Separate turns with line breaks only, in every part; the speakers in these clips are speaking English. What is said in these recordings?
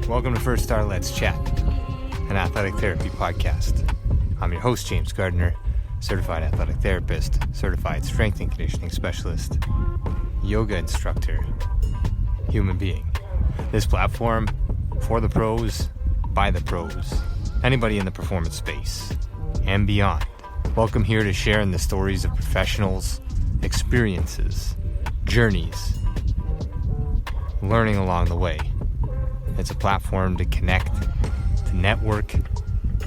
Welcome to First Star Let's Chat, an athletic therapy podcast. I'm your host, James Gardner, certified athletic therapist, certified strength and conditioning specialist, yoga instructor, human being. This platform, for the pros, by the pros, anybody in the performance space, and beyond. Welcome here to share in the stories of professionals, experiences, journeys, learning along the way. It's a platform to connect, to network,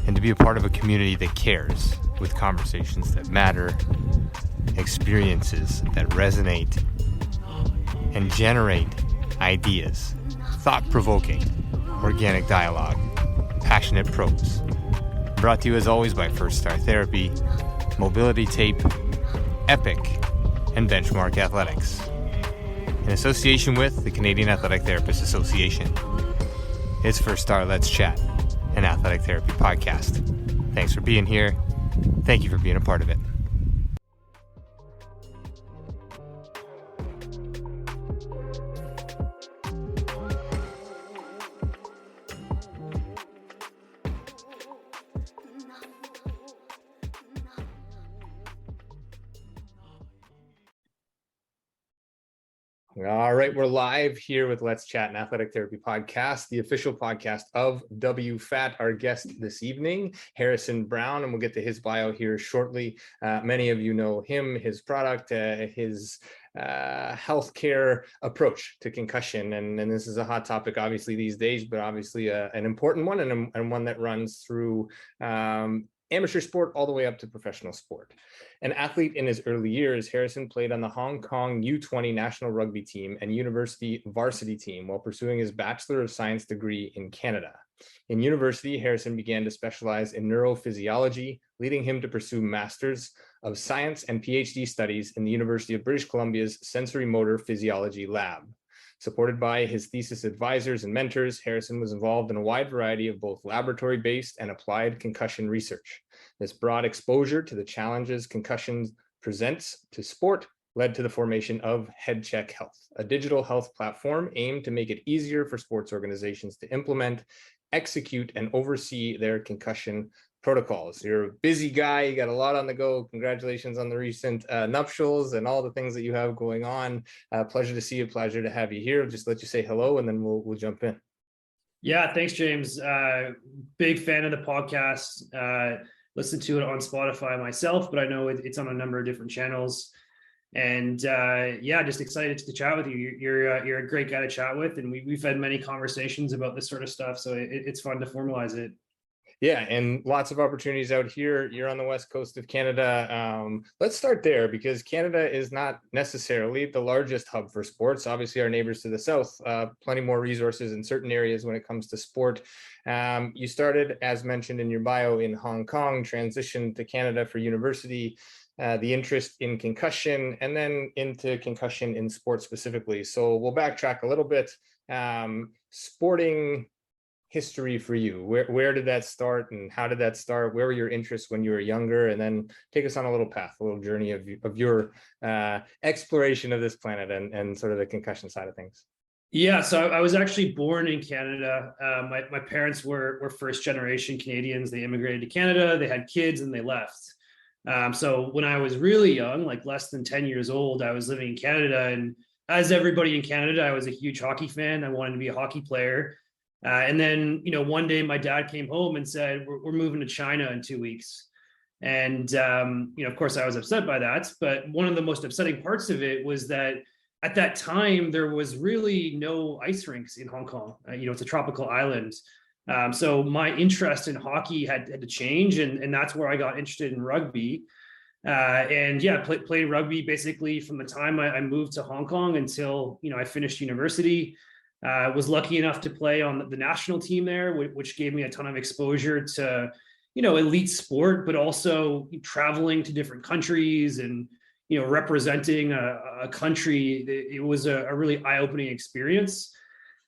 and to be a part of a community that cares, with conversations that matter, experiences that resonate, and generate ideas, thought-provoking, organic dialogue, passionate pros. Brought to you as always by First Star Therapy, Mobility Tape, Epic, and Benchmark Athletics, in association with the Canadian Athletic Therapists Association. It's First Star Let's Chat, an athletic therapy podcast. Thanks for being here. Thank you for being a part of it. All right, we're live here with Let's Chat, an athletic therapy podcast, the official podcast of WFAT. Our guest this evening, Harrison Brown, and we'll get to his bio here shortly. Many of you know him, his product, his healthcare approach to concussion, and this is a hot topic obviously these days, but obviously an important one, and one that runs through amateur sport all the way up to professional sport. An athlete in his early years, Harrison played on the Hong Kong U20 national rugby team and university varsity team while pursuing his Bachelor of Science degree in Canada. In university, Harrison began to specialize in neurophysiology, leading him to pursue Masters of Science and PhD studies in the University of British Columbia's Sensorimotor Physiology lab. Supported by his thesis advisors and mentors, Harrison was involved in a wide variety of both laboratory-based and applied concussion research. This broad exposure to the challenges concussions presents to sport led to the formation of HeadCheck Health, a digital health platform aimed to make it easier for sports organizations to implement, execute, and oversee their concussion protocols. You're a busy guy, you got a lot on the go. Congratulations on the recent nuptials and all the things that you have going on. Pleasure to see you, pleasure to have you here. I'll just let you say hello and then we'll jump in.
Yeah, thanks, James. Big fan of the podcast. Listen to it on Spotify myself, but I know it's on a number of different channels. And just excited to chat with you. You're a great guy to chat with, and we've had many conversations about this sort of stuff, so it's fun to formalize it.
Yeah, and lots of opportunities out here. You're on the west coast of Canada. Let's start there, because Canada is not necessarily the largest hub for sports. Obviously, our neighbors to the south, plenty more resources in certain areas when it comes to sport. You started, as mentioned in your bio, in Hong Kong, transitioned to Canada for university, the interest in concussion, and then into concussion in sports specifically. So we'll backtrack a little bit. Sporting history for you, where did that start and how did that start? Where were your interests when you were younger? And then take us on a little path, a little journey of your exploration of this planet and sort of the concussion side of things.
Yeah, so I was actually born in Canada. My parents were first generation Canadians. They immigrated to Canada, they had kids, and they left. So when I was really young, like less than 10 years old, I was living in Canada. And as everybody in Canada, I was a huge hockey fan. I wanted to be a hockey player. And then, one day my dad came home and said, we're moving to China in 2 weeks. And, of course, I was upset by that. But one of the most upsetting parts of it was that at that time, there was really no ice rinks in Hong Kong. It's a tropical island. So my interest in hockey had to change. And that's where I got interested in rugby. Played rugby basically from the time I moved to Hong Kong until, I finished university. Was lucky enough to play on the national team there, which gave me a ton of exposure to, elite sport, but also traveling to different countries and, representing a country. It was a really eye-opening experience.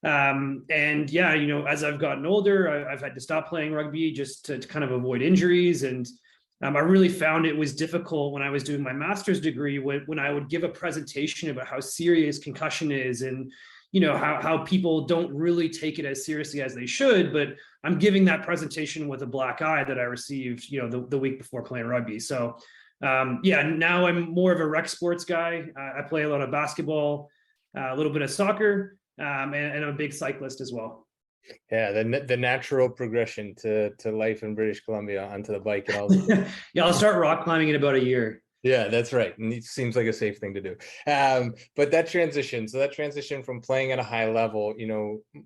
As I've gotten older, I've had to stop playing rugby just to kind of avoid injuries. And I really found it was difficult when I was doing my master's degree when I would give a presentation about how serious concussion is and how people don't really take it as seriously as they should. But I'm giving that presentation with a black eye that I received, the week before playing rugby. So now I'm more of a rec sports guy. I play a lot of basketball, a little bit of soccer, and I'm a big cyclist as well.
Yeah, the natural progression to life in British Columbia onto the bike and all that.
Yeah, I'll start rock climbing in about a year.
Yeah, that's right. And it seems like a safe thing to do. But that transition from playing at a high level,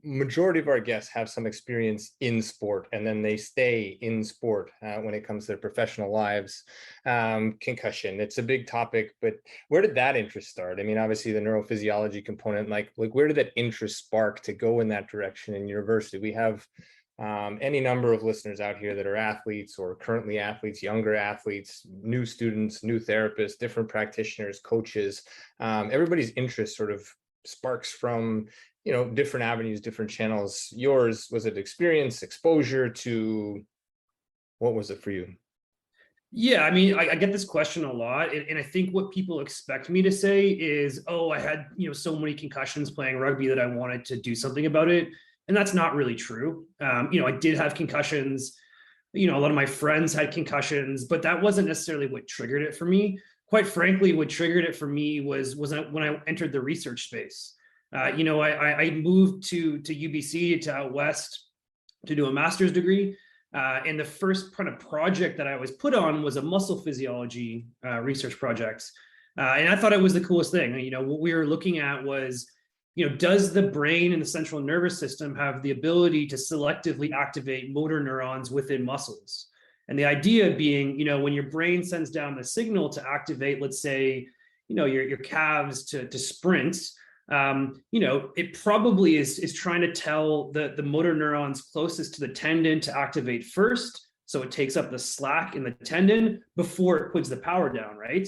majority of our guests have some experience in sport, and then they stay in sport when it comes to their professional lives. Concussion, it's a big topic, but where did that interest start? I mean, obviously the neurophysiology component, like where did that interest spark to go in that direction in university? We have any number of listeners out here that are athletes or currently athletes, younger athletes, new students, new therapists, different practitioners, coaches. Everybody's interest sort of sparks from, different avenues, different channels. Yours, was it experience, exposure to, what was it for you?
Yeah, I mean, I get this question a lot, and I think what people expect me to say is, oh, I had, so many concussions playing rugby that I wanted to do something about it. And that's not really true. I did have concussions. A lot of my friends had concussions, but that wasn't necessarily what triggered it for me. Quite frankly, what triggered it for me was when I entered the research space. I moved to UBC, to out west, to do a master's degree. And the first kind of project that I was put on was a muscle physiology research project. And I thought it was the coolest thing. What we were looking at was, does the brain and the central nervous system have the ability to selectively activate motor neurons within muscles? And the idea being, when your brain sends down the signal to activate, let's say, your calves to sprint, it probably is trying to tell the motor neurons closest to the tendon to activate first. So it takes up the slack in the tendon before it puts the power down, right?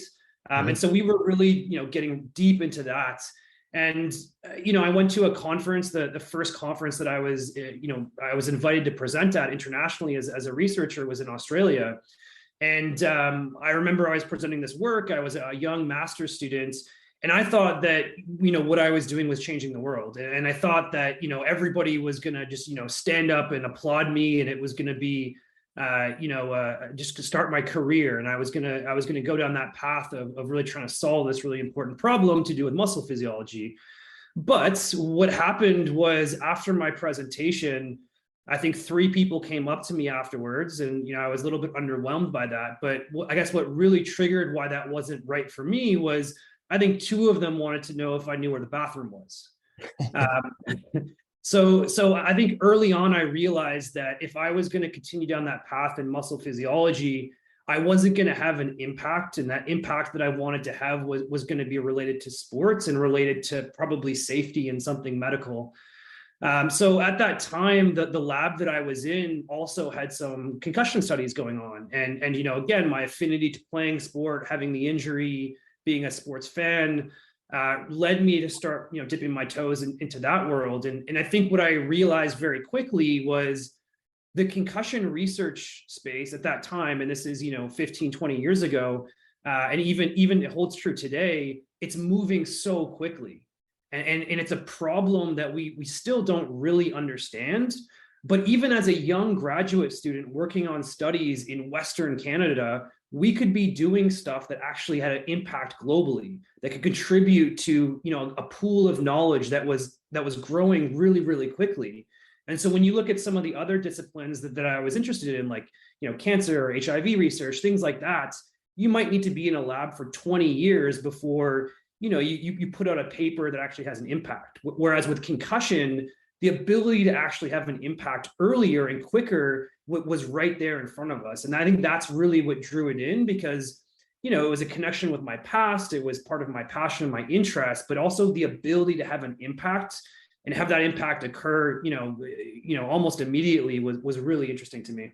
And so we were really, getting deep into that. And, I went to a conference, the first conference that I was, I was invited to present at internationally as a researcher was in Australia. And I remember I was presenting this work. I was a young master's student, and I thought that, what I was doing was changing the world. And I thought that, everybody was going to just, stand up and applaud me. And it was going to be, just to start my career. And I was gonna go down that path of really trying to solve this really important problem to do with muscle physiology. But what happened was, after my presentation, I think 3 people came up to me afterwards, and I was a little bit underwhelmed by that. But I guess what really triggered why that wasn't right for me was, I think 2 of them wanted to know if I knew where the bathroom was. So I think early on, I realized that if I was going to continue down that path in muscle physiology, I wasn't going to have an impact. And that impact that I wanted to have was going to be related to sports and related to probably safety and something medical. So at that time, the lab that I was in also had some concussion studies going on. And again, my affinity to playing sport, having the injury, being a sports fan, led me to start, dipping my toes into that world. And I think what I realized very quickly was the concussion research space at that time, and this is, 15, 20 years ago, and even it holds true today, it's moving so quickly. And it's a problem that we still don't really understand. But even as a young graduate student working on studies in Western Canada, we could be doing stuff that actually had an impact globally, that could contribute to, a pool of knowledge that was growing really, really quickly. And so when you look at some of the other disciplines that I was interested in, like, cancer or HIV research, things like that, you might need to be in a lab for 20 years before, you put out a paper that actually has an impact. Whereas with concussion, the ability to actually have an impact earlier and quicker was right there in front of us. And I think that's really what drew it in, because, it was a connection with my past. It was part of my passion, my interest, but also the ability to have an impact and have that impact occur, almost immediately was really interesting to me.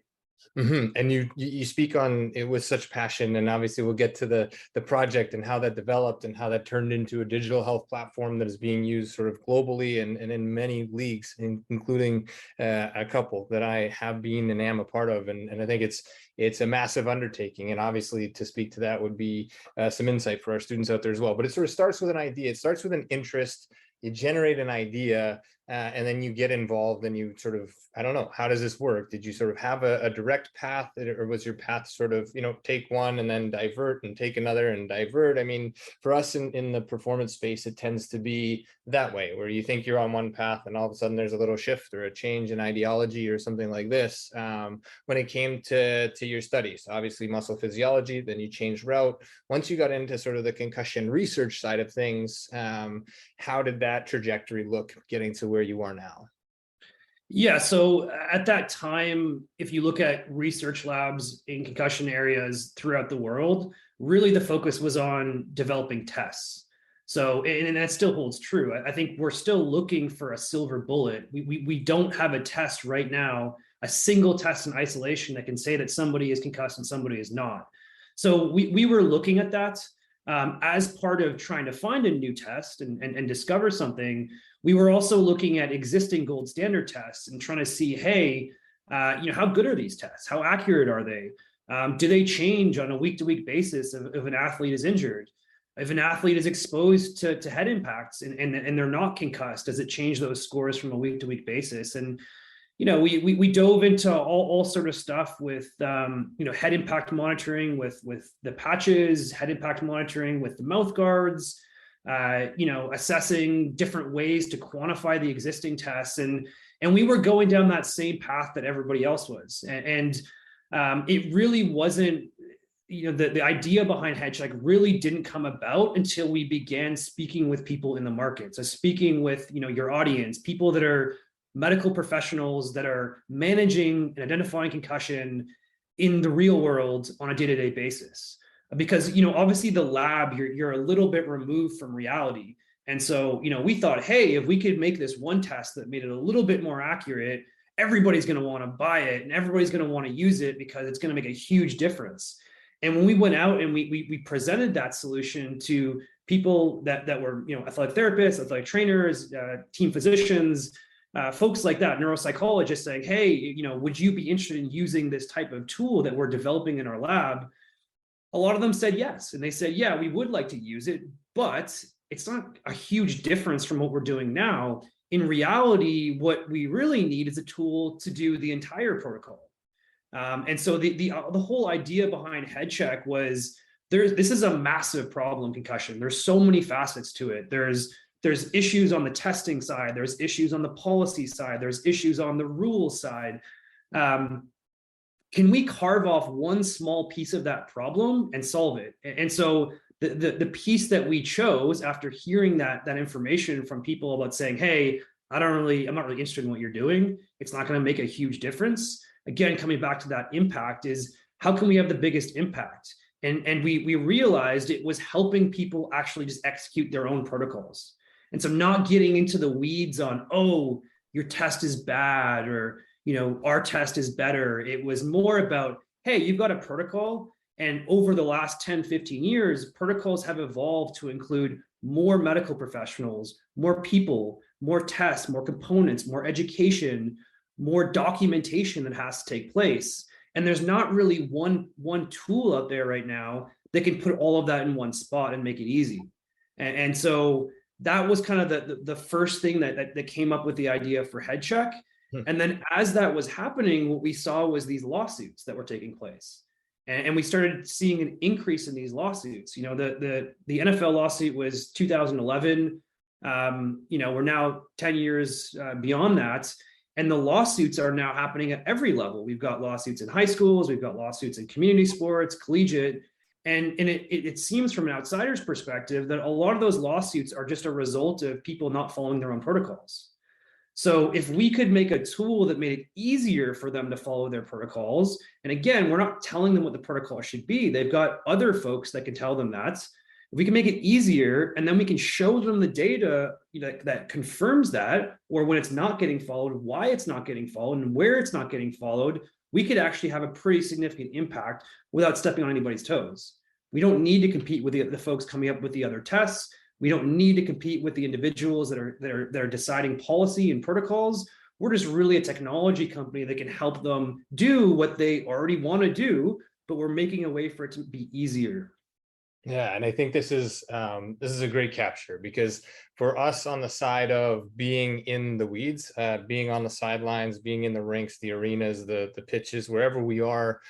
Mm-hmm. And you speak on it with such passion, and obviously we'll get to the project and how that developed and how that turned into a digital health platform that is being used sort of globally and in many leagues, including a couple that I have been and am a part of. And I think it's a massive undertaking. And obviously to speak to that would be some insight for our students out there as well. But it sort of starts with an idea. It starts with an interest. you generate an idea, and then you get involved and you sort of, I don't know, how does this work? Did you sort of have a direct path, or was your path sort of, take one and then divert and take another and divert? I mean, for us in the performance space, it tends to be that way, where you think you're on one path and all of a sudden there's a little shift or a change in ideology or something like this. When it came to your studies, obviously muscle physiology, then you changed route. Once you got into sort of the concussion research side of things, how did that trajectory look getting to where you are now?
Yeah, so at that time, if you look at research labs in concussion areas throughout the world, really the focus was on developing tests. So, and that still holds true. I think we're still looking for a silver bullet. We don't have a test right now, a single test in isolation that can say that somebody is concussed and somebody is not. So we were looking at that as part of trying to find a new test and discover something. We were also looking at existing gold standard tests and trying to see, hey, how good are these tests? How accurate are they? Do they change on a week-to-week basis if an athlete is injured? If an athlete is exposed to head impacts and they're not concussed, does it change those scores from a week-to-week basis? And we dove into all sort of stuff with head impact monitoring with the patches, head impact monitoring with the mouth guards, assessing different ways to quantify the existing tests, and we were going down that same path that everybody else was, and it really wasn't. The idea behind HeadCheck really didn't come about until we began speaking with people in the market. So speaking with your audience, people that are medical professionals that are managing and identifying concussion in the real world on a day-to-day basis. Because obviously the lab, you're a little bit removed from reality. And so we thought, hey, if we could make this one test that made it a little bit more accurate, everybody's going to want to buy it and everybody's going to want to use it because it's going to make a huge difference. And when we went out and we presented that solution to people that were athletic therapists, athletic trainers, team physicians, folks like that, neuropsychologists, saying, hey, would you be interested in using this type of tool that we're developing in our lab? A lot of them said yes. And they said, yeah, we would like to use it, but it's not a huge difference from what we're doing now. In reality, what we really need is a tool to do the entire protocol. And so the whole idea behind HeadCheck was this is a massive problem, concussion. There's so many facets to it. There's issues on the testing side. There's issues on the policy side. There's issues on the rules side. Can we carve off one small piece of that problem and solve it? And so the piece that we chose after hearing that information from people about saying, hey, I'm not really interested in what you're doing. It's not going to make a huge difference. Again, coming back to that impact is how can we have the biggest impact? And we realized it was helping people actually just execute their own protocols. And so not getting into the weeds on, oh, your test is bad, or, our test is better. It was more about, hey, you've got a protocol. And over the last 10, 15 years, protocols have evolved to include more medical professionals, more people, more tests, more components, more education, more documentation that has to take place. And there's not really one tool out there right now that can put all of that in one spot and make it easy. And so that was kind of the first thing that came up with the idea for HeadCheck. And then as that was happening, what we saw was these lawsuits that were taking place. And we started seeing an increase in these lawsuits. The NFL lawsuit was 2011. We're now 10 years beyond that. And the lawsuits are now happening at every level. We've got lawsuits in high schools. We've got lawsuits in community sports, collegiate. And it seems from an outsider's perspective that a lot of those lawsuits are just a result of people not following their own protocols. So if we could make a tool that made it easier for them to follow their protocols, and again, we're not telling them what the protocol should be. They've got other folks that can tell them that. If we can make it easier, and then we can show them the data that confirms that, or when it's not getting followed, why it's not getting followed, and where it's not getting followed, we could actually have a pretty significant impact without stepping on anybody's toes. We don't need to compete with the folks coming up with the other tests. We don't need to compete with the individuals that are deciding policy and protocols. We're just really a technology company that can help them do what they already want to do, but we're making a way for it to be easier.
Yeah, and I think this is a great capture, because for us on the side of being in the weeds, being on the sidelines, being in the rinks, the arenas, the pitches, wherever we are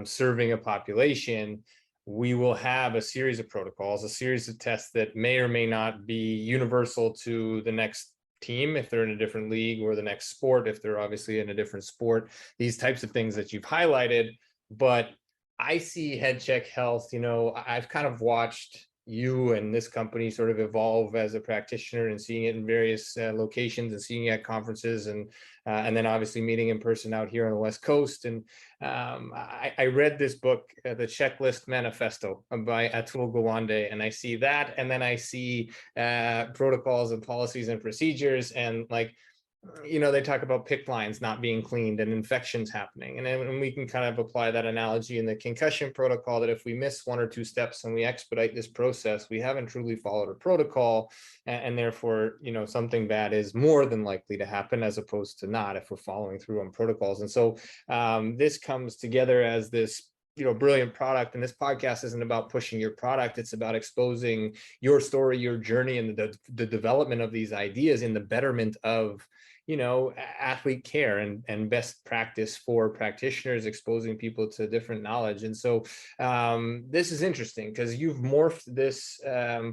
serving a population, we will have a series of protocols, a series of tests that may or may not be universal to the next team if they're in a different league, or the next sport if they're obviously in a different sport. These types of things that you've highlighted, but I see HeadCheck Health, I've kind of watched you and this company sort of evolve as a practitioner, and seeing it in various locations, and seeing it at conferences, and then obviously meeting in person out here on the West Coast. And I read this book, The Checklist Manifesto by Atul Gawande, and I see that, and then I see protocols and policies and procedures, and like, they talk about PICC lines not being cleaned and infections happening. And then we can kind of apply that analogy in the concussion protocol, that if we miss one or two steps and we expedite this process, we haven't truly followed a protocol. And therefore, something bad is more than likely to happen, as opposed to not, if we're following through on protocols. And so this comes together as this brilliant product. And this podcast isn't about pushing your product, it's about exposing your story, your journey, and the development of these ideas in the betterment of athlete care and best practice for practitioners, exposing people to different knowledge. And so this is interesting, because you've morphed this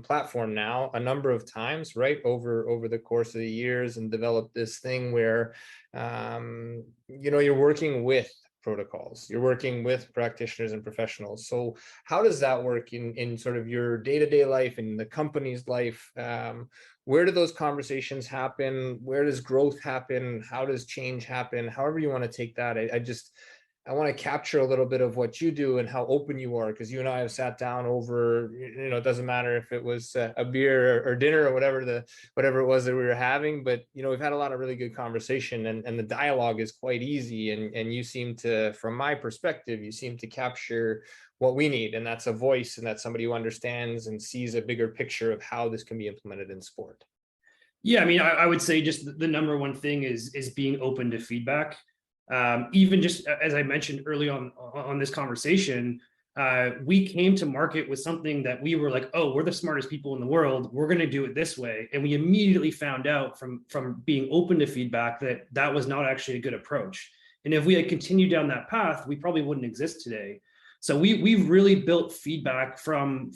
platform now a number of times, right, over the course of the years, and developed this thing where you're working with protocols, you're working with practitioners and professionals. So how does that work in sort of your day-to-day life, in the company's life? Where do those conversations happen? Where does growth happen? How does change happen? However you want to take that. I want to capture a little bit of what you do and how open you are, because you and I have sat down over, it doesn't matter if it was a beer or dinner or whatever it was that we were having, but we've had a lot of really good conversation, and the dialogue is quite easy, and you seem to, from my perspective, you seem to capture what we need, and that's a voice, and that's somebody who understands and sees a bigger picture of how this can be implemented in sport.
Yeah, I mean, I would say just the number one thing is being open to feedback. Even just as I mentioned early on this conversation, we came to market with something that we were like, oh, we're the smartest people in the world, we're going to do it this way. And we immediately found out from being open to feedback that was not actually a good approach. And if we had continued down that path, we probably wouldn't exist today. So we've really built feedback from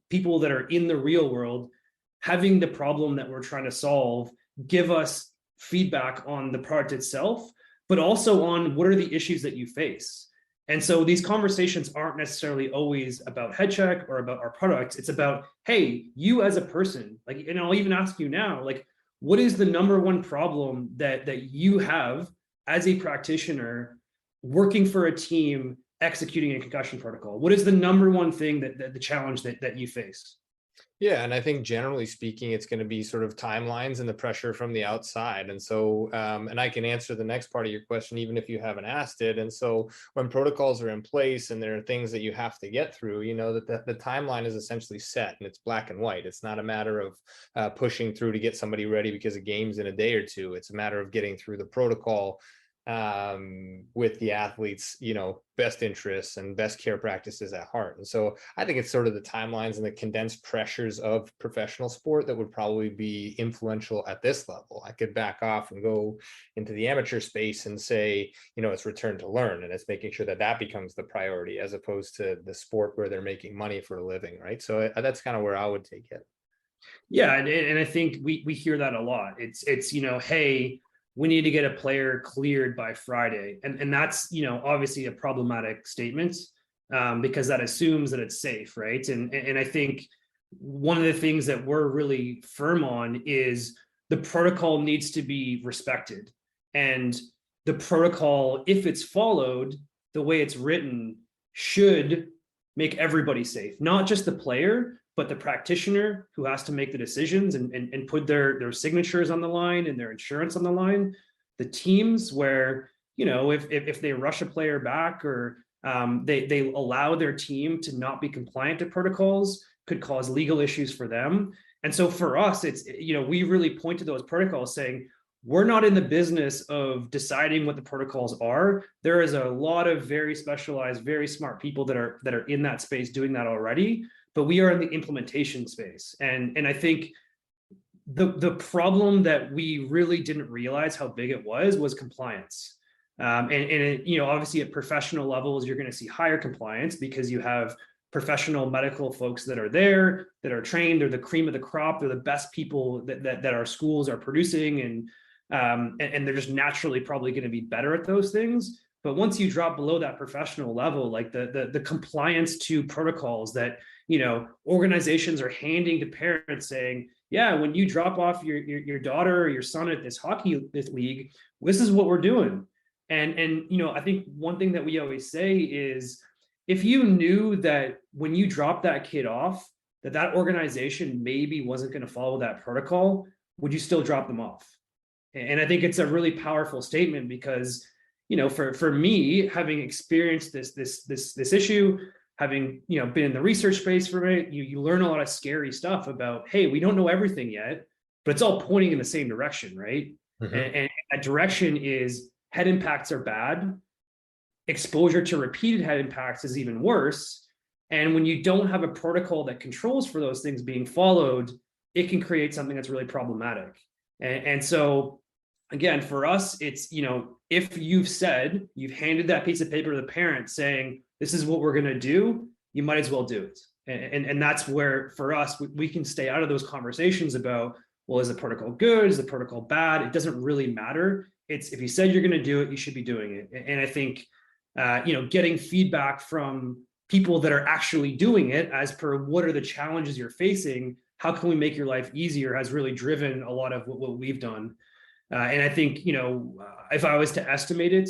people that are in the real world, having the problem that we're trying to solve, give us feedback on the product itself, but also on what are the issues that you face. And so these conversations aren't necessarily always about HeadCheck or about our products. It's about, hey, you as a person, like, and I'll even ask you now, like, what is the number one problem that you have as a practitioner working for a team executing a concussion protocol? What is the number one thing that the challenge that you face?
Yeah, and I think generally speaking, it's going to be sort of timelines and the pressure from the outside. And so, and I can answer the next part of your question, even if you haven't asked it. And so when protocols are in place and there are things that you have to get through, that the timeline is essentially set, and it's black and white. It's not a matter of pushing through to get somebody ready because a game's in a day or two. It's a matter of getting through the protocol with the athletes, best interests and best care practices at heart. And so I think it's sort of the timelines and the condensed pressures of professional sport that would probably be influential at this level. I could back off and go into the amateur space and say, it's return to learn, and it's making sure that becomes the priority, as opposed to the sport where they're making money for a living, right? So that's kind of where I would take it.
Yeah, and I think we hear that a lot. It's hey, we need to get a player cleared by Friday. And that's, obviously a problematic statement, because that assumes that it's safe, right? And I think one of the things that we're really firm on is the protocol needs to be respected. And the protocol, if it's followed the way it's written, should make everybody safe, not just the player, but the practitioner who has to make the decisions and put their signatures on the line and their insurance on the line. The teams where, if they rush a player back, or they allow their team to not be compliant to protocols, could cause legal issues for them. And so for us, it's, we really point to those protocols saying, we're not in the business of deciding what the protocols are. There is a lot of very specialized, very smart people that are in that space doing that already. but we are in the implementation space. And I think the problem that we really didn't realize how big it was compliance. Obviously at professional levels, you're going to see higher compliance because you have professional medical folks that are there, that are trained. They're the cream of the crop. They're the best people that our schools are producing, and they're just naturally probably going to be better at those things. But once you drop below that professional level, like the compliance to protocols that organizations are handing to parents, saying, yeah, when you drop off your daughter or your son at this league, this is what we're doing. And I think one thing that we always say is, if you knew that when you drop that kid off, that organization maybe wasn't going to follow that protocol, would you still drop them off? And I think it's a really powerful statement because, for me, having experienced this issue, having been in the research space for a minute, you learn a lot of scary stuff about, hey, we don't know everything yet, but it's all pointing in the same direction, right? Mm-hmm. And that direction is head impacts are bad. Exposure to repeated head impacts is even worse. And when you don't have a protocol that controls for those things being followed, it can create something that's really problematic. And so, again, for us, it's, if you've handed that piece of paper to the parent saying, this is what we're going to do, you might as well do it. And that's where, for us, we can stay out of those conversations about, well, is the protocol good? Is the protocol bad? It doesn't really matter. It's, if you said you're going to do it, you should be doing it. And I think, getting feedback from people that are actually doing it as per what are the challenges you're facing, how can we make your life easier, has really driven a lot of what we've done. And I think, if I was to estimate it,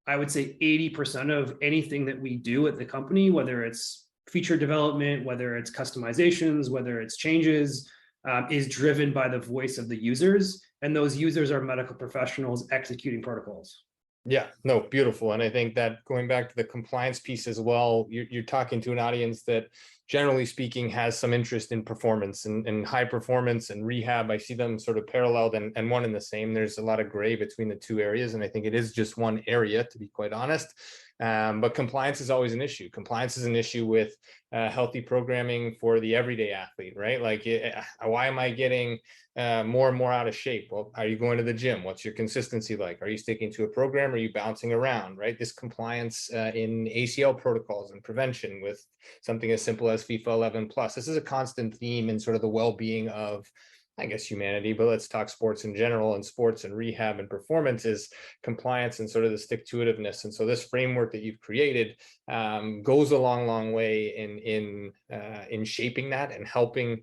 I would say 80% of anything that we do at the company, whether it's feature development, whether it's customizations, whether it's changes, is driven by the voice of the users. And those users are medical professionals executing protocols.
Yeah, no, beautiful. And I think that going back to the compliance piece as well, you're talking to an audience that, generally speaking, has some interest in performance and high performance and rehab. I see them sort of paralleled and one and the same. There's a lot of gray between the two areas. And I think it is just one area, to be quite honest. But compliance is always an issue. Compliance is an issue with healthy programming for the everyday athlete, right? Like, why am I getting more and more out of shape? Well, are you going to the gym? What's your consistency like? Are you sticking to a program? Are you bouncing around, right? This compliance in ACL protocols and prevention with something as simple as FIFA 11 plus. This is a constant theme in sort of the well-being of, I guess, humanity, but let's talk sports in general, and sports and rehab and performance is compliance and sort of the stick-to-itiveness. And so this framework that you've created goes a long way in shaping that and helping,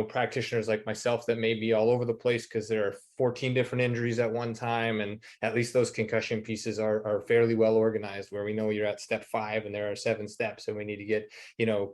practitioners like myself that may be all over the place because there are 14 different injuries at one time. And at least those concussion pieces are fairly well organized, where we know you're at step 5 and there are 7 steps. And we need to get,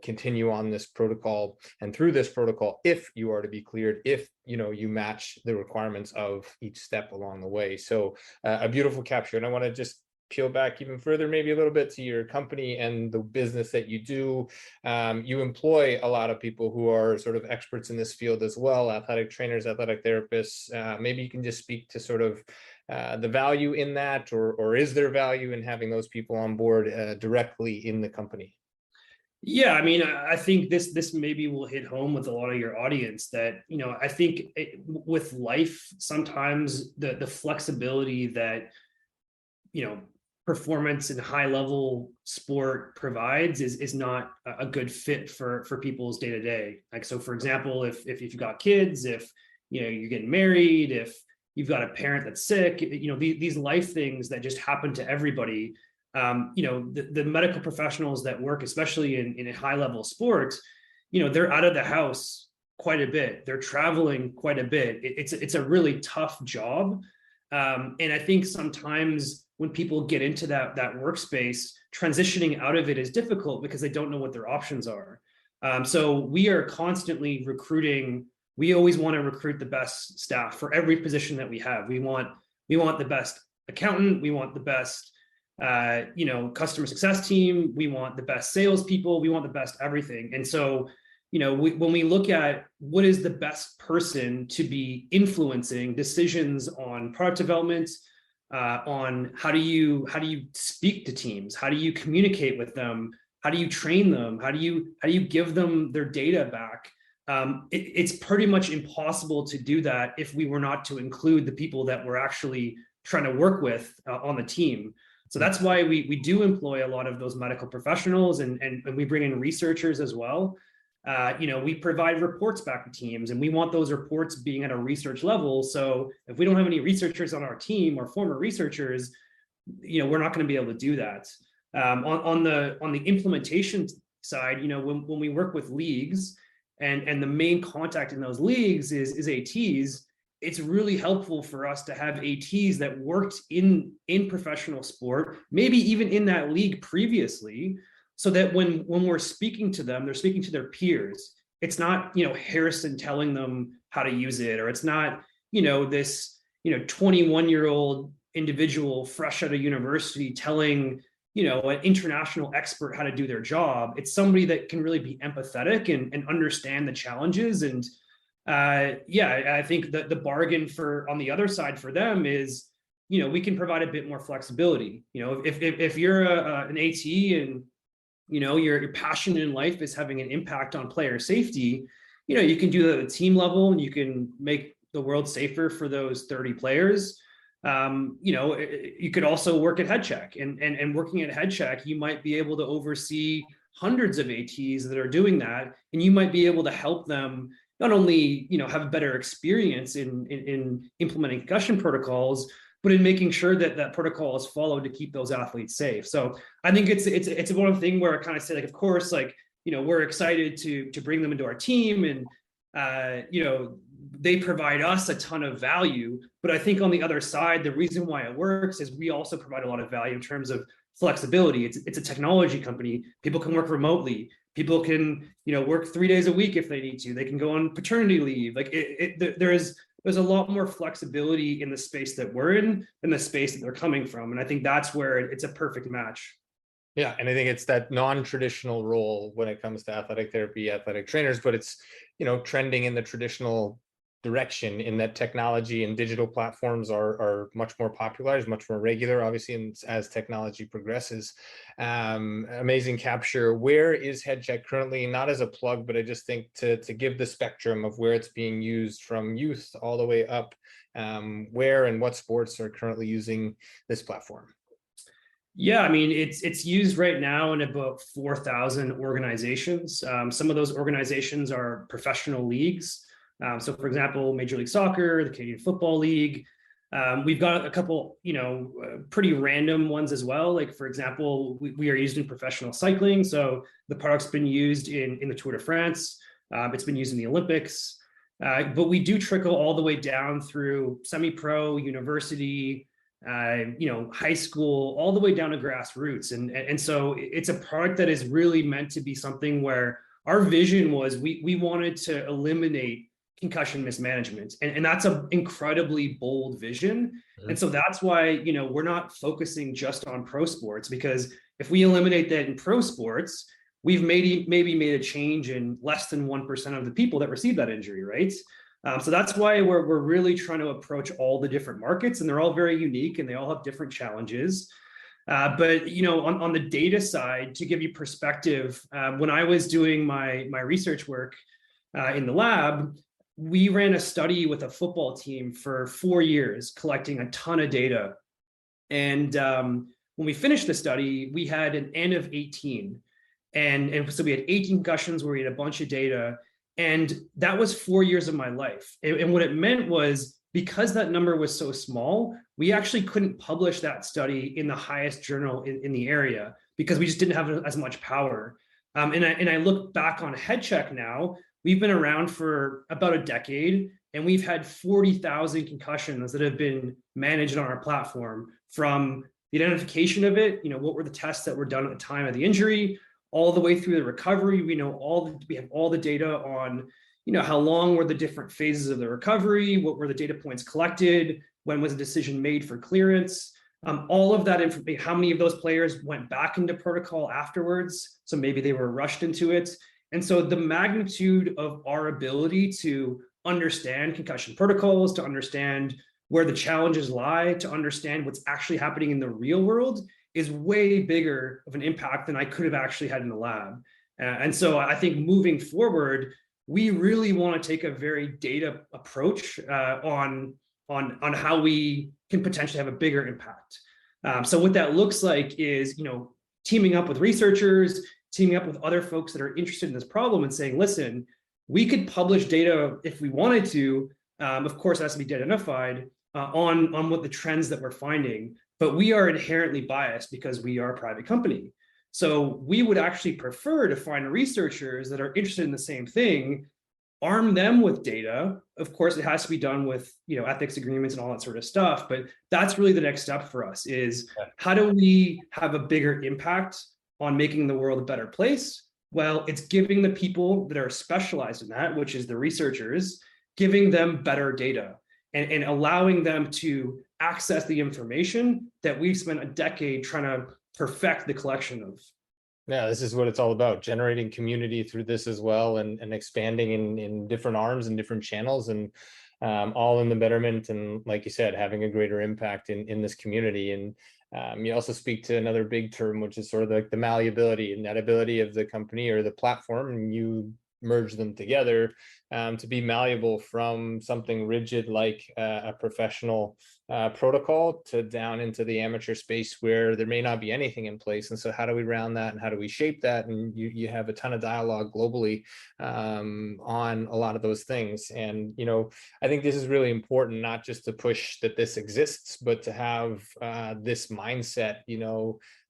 continue on this protocol and through this protocol, if you are to be cleared, if you match the requirements of each step along the way. So a beautiful capture. And I want to just peel back even further, maybe a little bit, to your company and the business that you do. You employ a lot of people who are sort of experts in this field as well, athletic trainers, athletic therapists. Maybe you can just speak to sort of the value in that, or is there value in having those people on board directly in the company?
Yeah, I mean, I think this maybe will hit home with a lot of your audience that, I think with life, sometimes the flexibility that, performance in high level sport provides is not a good fit for people's day to day. Like, so for example, if you've got kids, if, you're getting married, if you've got a parent that's sick, these life things that just happen to everybody. The medical professionals that work, especially in a high level sport, they're out of the house quite a bit. They're traveling quite a bit. It's a really tough job. And I think sometimes when people get into that workspace, transitioning out of it is difficult because they don't know what their options are. So we are constantly recruiting. We always want to recruit the best staff for every position that we have. We want the best accountant. We want the best customer success team. We want the best salespeople. We want the best everything. And so, when we look at what is the best person to be influencing decisions on product development, on how do you speak to teams, how do you communicate with them, How do you train them? How do you give them their data back? It's pretty much impossible to do that if we were not to include the people that we're actually trying to work with on the team. So that's why we do employ a lot of those medical professionals, and we bring in researchers as well. We provide reports back to teams, and we want those reports being at a research level. So if we don't have any researchers on our team or former researchers, we're not going to be able to do that. On the implementation side, when we work with leagues, and the main contact in those leagues is ATs, it's really helpful for us to have ATs that worked in professional sport, maybe even in that league previously, so that when we're speaking to them, they're speaking to their peers. It's not, Harrison telling them how to use it, or it's not, this, 21-year-old individual fresh out of university telling, an international expert how to do their job. It's somebody that can really be empathetic and understand the challenges. And I think that the bargain on the other side for them is, we can provide a bit more flexibility. If you're an AT and, your passion in life is having an impact on player safety, you can do that at the team level, and you can make the world safer for those 30 players. You could also work at HeadCheck, and working at HeadCheck, you might be able to oversee hundreds of ATs that are doing that, and you might be able to help them not only have a better experience in implementing concussion protocols, but in making sure that that protocol is followed to keep those athletes safe. So I think it's one thing where I kind of say, like, of course, like, we're excited to bring them into our team, and they provide us a ton of value. But I think on the other side, the reason why it works is we also provide a lot of value in terms of flexibility. It's a technology company. People can work remotely. People can, work 3 days a week if they need to. They can go on paternity leave. Like there's a lot more flexibility in the space that we're in than the space that they're coming from. And I think that's where it's a perfect match.
Yeah, and I think it's that non-traditional role when it comes to athletic therapy, athletic trainers, but it's, trending in the traditional direction, in that technology and digital platforms are much more popular, is much more regular, obviously, and as technology progresses. Amazing capture. Where is HeadCheck currently? Not as a plug, but I just think to give the spectrum of where it's being used from youth all the way up, where and what sports are currently using this platform.
Yeah, I mean, it's used right now in about 4,000 organizations. Some of those organizations are professional leagues. So, for example, Major League Soccer, the Canadian Football League. We've got a couple, pretty random ones as well. Like, for example, we are used in professional cycling. So the product's been used in the Tour de France. It's been used in the Olympics. But we do trickle all the way down through semi-pro, university, high school, all the way down to grassroots. And so it's a product that is really meant to be something where our vision was we wanted to eliminate concussion mismanagement. And that's an incredibly bold vision. Mm-hmm. And so that's why, we're not focusing just on pro sports, because if we eliminate that in pro sports, we've maybe made a change in less than 1% of the people that receive that injury, right? So that's why we're really trying to approach all the different markets, and they're all very unique and they all have different challenges. But on the data side, to give you perspective, when I was doing my research work in the lab, we ran a study with a football team for 4 years, collecting a ton of data. And when we finished the study, we had an N of 18. And so we had 18 concussions where we had a bunch of data. And that was 4 years of my life. And what it meant was, because that number was so small, we actually couldn't publish that study in the highest journal in the area, because we just didn't have as much power. And I look back on HeadCheck now, we've been around for about a decade, and we've had 40,000 concussions that have been managed on our platform, from the identification of it, what were the tests that were done at the time of the injury, all the way through the recovery. We have all the data on, how long were the different phases of the recovery, what were the data points collected, when was a decision made for clearance, all of that information, how many of those players went back into protocol afterwards, so maybe they were rushed into it. And so the magnitude of our ability to understand concussion protocols, to understand where the challenges lie, to understand what's actually happening in the real world, is way bigger of an impact than I could have actually had in the lab. And so I think moving forward, we really want to take a very data approach on how we can potentially have a bigger impact. So what that looks like is, teaming up with researchers, teaming up with other folks that are interested in this problem and saying, listen, we could publish data if we wanted to. Of course, it has to be data identified on what the trends that we're finding, but we are inherently biased because we are a private company. So we would actually prefer to find researchers that are interested in the same thing, arm them with data. Of course, it has to be done with ethics agreements and all that sort of stuff. But that's really the next step for us is how do we have a bigger impact on making the world a better place? Well, it's giving the people that are specialized in that, which is the researchers, giving them better data and allowing them to access the information that we've spent a decade trying to perfect the collection of.
Yeah, this is what it's all about, generating community through this as well, and expanding in different arms and different channels, and all in the betterment, and like you said, having a greater impact in this community. And you also speak to another big term, which is sort of like the malleability and that ability of the company or the platform, and you merge them together to be malleable from something rigid like a professional protocol to down into the amateur space where there may not be anything in place. And so how do we round that and how do we shape that? And you have a ton of dialogue globally on a lot of those things. And, I think this is really important, not just to push that this exists, but to have this mindset,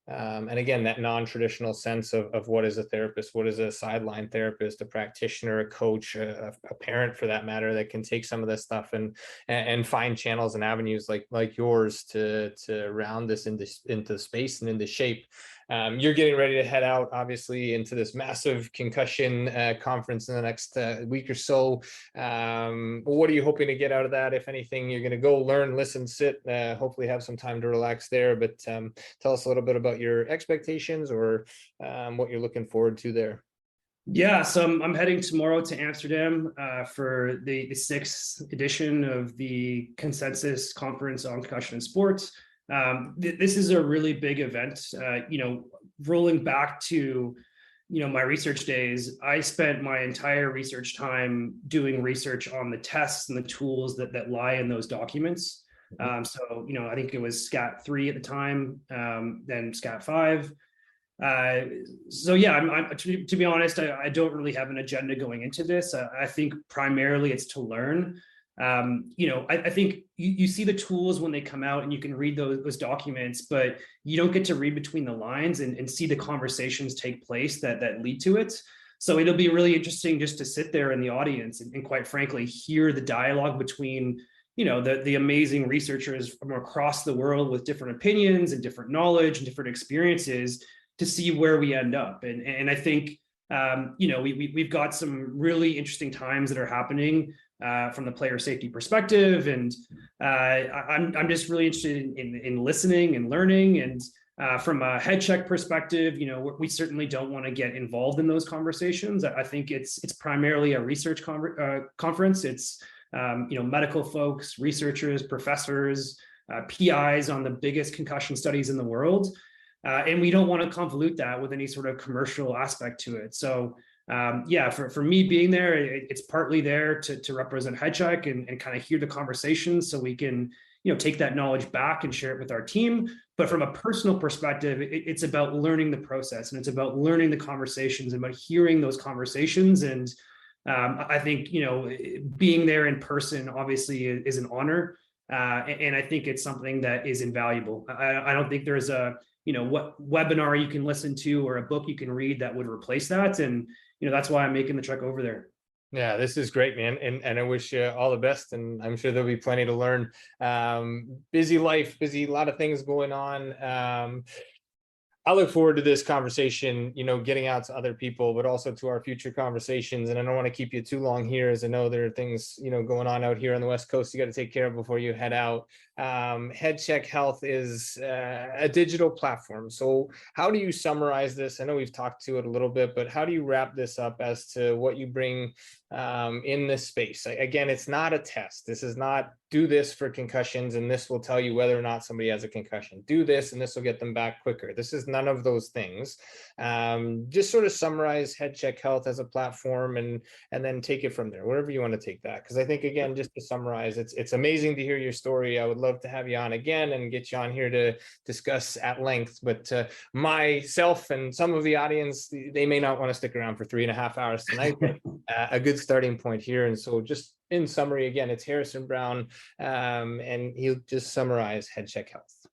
and again, that non-traditional sense of what is a therapist, what is a sideline therapist, a practitioner, a coach, a parent for that matter, that can take some of this stuff and find channels and avenues like yours to round this into space and into shape. You're getting ready to head out, obviously, into this massive concussion conference in the next week or so. What are you hoping to get out of that? If anything, you're going to go learn, listen, sit, hopefully have some time to relax there. But tell us a little bit about your expectations or what you're looking forward to there.
Yeah, so I'm heading tomorrow to Amsterdam for the sixth edition of the Consensus Conference on Concussion in Sports. This is a really big event. Rolling back to my research days, I spent my entire research time doing research on the tests and the tools that lie in those documents. So I think it was SCAT-3 at the time, then SCAT-5. So yeah, to be honest, I don't really have an agenda going into this. I think primarily it's to learn. I think you see the tools when they come out and you can read those documents, but you don't get to read between the lines and see the conversations take place that lead to it. So it'll be really interesting just to sit there in the audience and quite frankly, hear the dialogue between the amazing researchers from across the world with different opinions and different knowledge and different experiences to see where we end up. And I think, we've got some really interesting times that are happening from the player safety perspective. And I'm just really interested in listening and learning. And from a HeadCheck perspective, we certainly don't want to get involved in those conversations. I think it's primarily a research conference. It's, medical folks, researchers, professors, PIs on the biggest concussion studies in the world. And we don't want to convolute that with any sort of commercial aspect to it. So for me being there, it's partly there to represent HeadCheck and kind of hear the conversations so we can, take that knowledge back and share it with our team. But from a personal perspective, it's about learning the process and it's about learning the conversations and about hearing those conversations. And I think, being there in person obviously is an honor. And I think it's something that is invaluable. I don't think there's a, what webinar you can listen to or a book you can read that would replace that. And, that's why I'm making the trek over there.
Yeah, this is great, man. And I wish you all the best. And I'm sure there'll be plenty to learn. Busy life, a lot of things going on. I look forward to this conversation, getting out to other people, but also to our future conversations. And I don't want to keep you too long here, as I know there are things, going on out here on the West Coast you got to take care of before you head out. HeadCheck Health is a digital platform. So how do you summarize this? I know we've talked to it a little bit, but how do you wrap this up as to what you bring in this space? Again, it's not a test. This is not do this for concussions and this will tell you whether or not somebody has a concussion. Do this and this will get them back quicker. This is none of those things. Just sort of summarize HeadCheck Health as a platform and then take it from there, wherever you want to take that. Because I think, again, just to summarize, it's amazing to hear your story. I would love to have you on again and get you on here to discuss at length. But myself and some of the audience, they may not want to stick around for 3.5 hours tonight, but a good starting point here. And so just in summary, again, it's Harrison Brown, and he'll just summarize HeadCheck Health.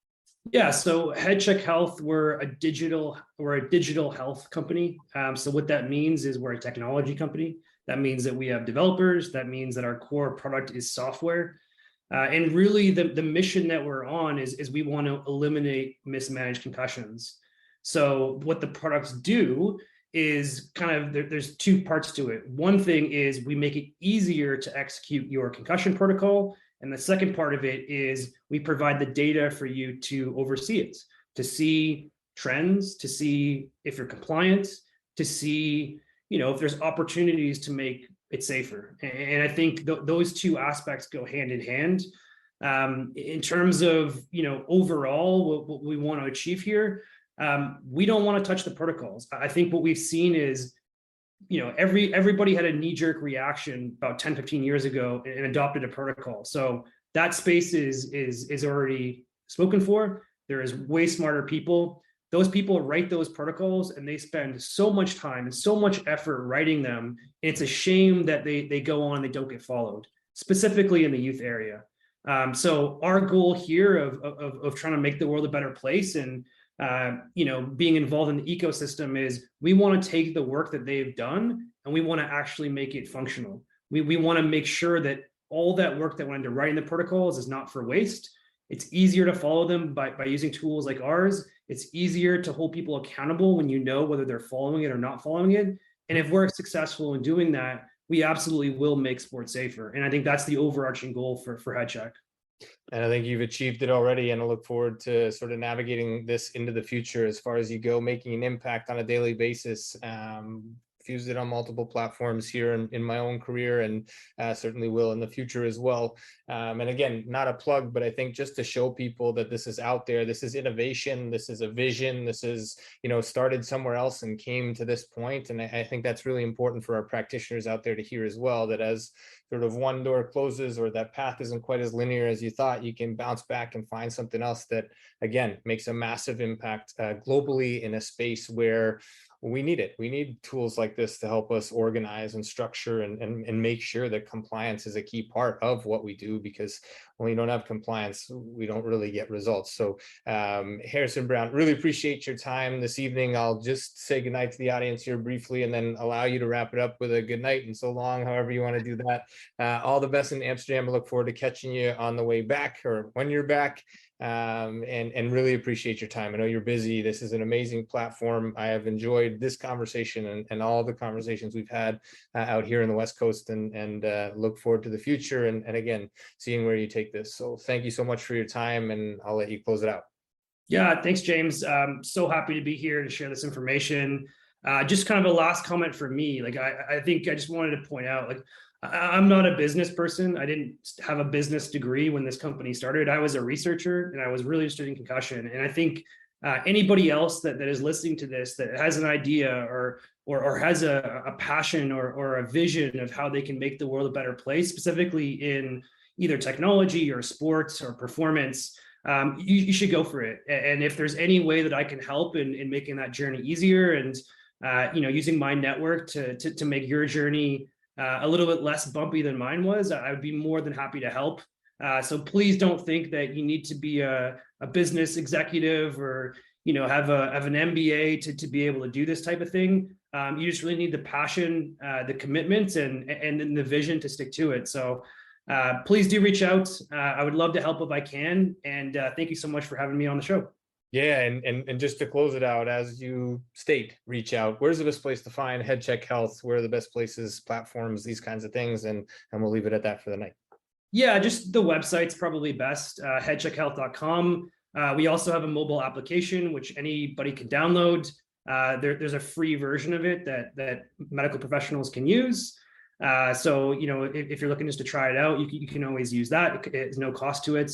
Yeah, so HeadCheck Health, we're a digital health company. So what that means is we're a technology company. That means that we have developers. That means that our core product is software. And really the mission that we're on is we want to eliminate mismanaged concussions. So what the products do is kind of, there's two parts to it. One thing is we make it easier to execute your concussion protocol. And the second part of it is we provide the data for you to oversee it, to see trends, to see if you're compliant, to see, if there's opportunities to make it safer. And I think those two aspects go hand in hand. In terms of, overall, what we want to achieve here, we don't want to touch the protocols. I think what we've seen is, everybody had a knee-jerk reaction about 10, 15 years ago and adopted a protocol. So that space is already spoken for. There is way smarter people. Those people write those protocols and they spend so much time and so much effort writing them. And it's a shame that they go on and they don't get followed, specifically in the youth area. So our goal here of trying to make the world a better place and being involved in the ecosystem is we want to take the work that they've done and we want to actually make it functional. We want to make sure that all that work that went into writing the protocols is not for waste. It's easier to follow them by using tools like ours. It's easier to hold people accountable when you know whether they're following it or not following it. And if we're successful in doing that, we absolutely will make sports safer. And I think that's the overarching goal for HeadCheck.
And I think you've achieved it already, and I look forward to sort of navigating this into the future as far as you go, making an impact on a daily basis. Used it on multiple platforms here in my own career, and certainly will in the future as well. And again, not a plug, but I think just to show people that this is out there, this is innovation, this is a vision, this is, started somewhere else and came to this point. And I think that's really important for our practitioners out there to hear as well, that as sort of one door closes or that path isn't quite as linear as you thought, you can bounce back and find something else that, again, makes a massive impact globally in a space where we need it. We need tools like this to help us organize and structure and make sure that compliance is a key part of what we do, because when you don't have compliance, we don't really get results. So Harrison Brown, really appreciate your time this evening. I'll just say goodnight to the audience here briefly and then allow you to wrap it up with a good night and so long, however you want to do that. All the best in Amsterdam. I look forward to catching you on the way back or when you're back. And really appreciate your time. I know you're busy. This is an amazing platform. I have enjoyed this conversation and all the conversations we've had out here in the West Coast, and look forward to the future and again, seeing where you take this. So thank you so much for your time, and I'll let you close it out.
Yeah, thanks, James. So happy to be here to share this information. Just kind of a last comment for me. Like, I think I just wanted to point out, like, I'm not a business person. I didn't have a business degree when this company started. I was a researcher and I was really interested in concussion. And I think anybody else that is listening to this that has an idea or has a passion or a vision of how they can make the world a better place, specifically in either technology or sports or performance, you should go for it. And if there's any way that I can help in making that journey easier and using my network to make your journey a little bit less bumpy than mine was, I would be more than happy to help. So please don't think that you need to be a business executive or have an MBA to be able to do this type of thing. You just really need the passion, the commitment, and then the vision to stick to it. So please do reach out. I would love to help if I can. And thank you so much for having me on the show.
Yeah, and just to close it out, as you state, reach out. Where's the best place to find HeadCheck Health? Where are the best places, platforms, these kinds of things? And we'll leave it at that for the night.
Yeah, just the website's probably best, headcheckhealth.com. We also have a mobile application, which anybody can download. There's a free version of it that medical professionals can use. So, if you're looking just to try it out, you can always use that. It's no cost to it.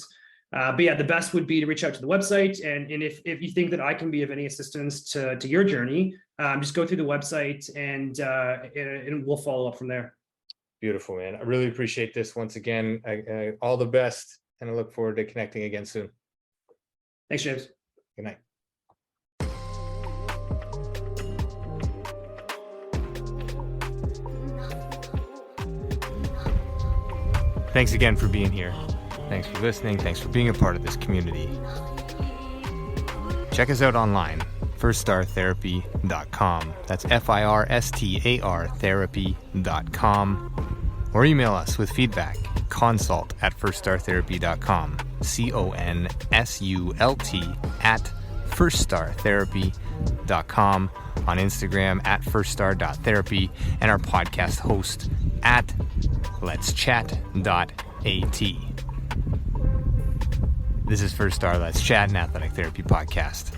But yeah, the best would be to reach out to the website. And if you think that I can be of any assistance to your journey, just go through the website and we'll follow up from there.
Beautiful, man. I really appreciate this once again. All the best, and I look forward to connecting again soon.
Thanks, James.
Good night. Thanks again for being here. Thanks for listening. Thanks for being a part of this community. Check us out online, firststartherapy.com. That's FIRSTAR therapy.com. Or email us with feedback, consult@firststartherapy.com, CONSULT@firststartherapy.com, on Instagram @firststar.therapy, and our podcast host @letschat.at. This is First Star Let's Chat, an athletic therapy podcast.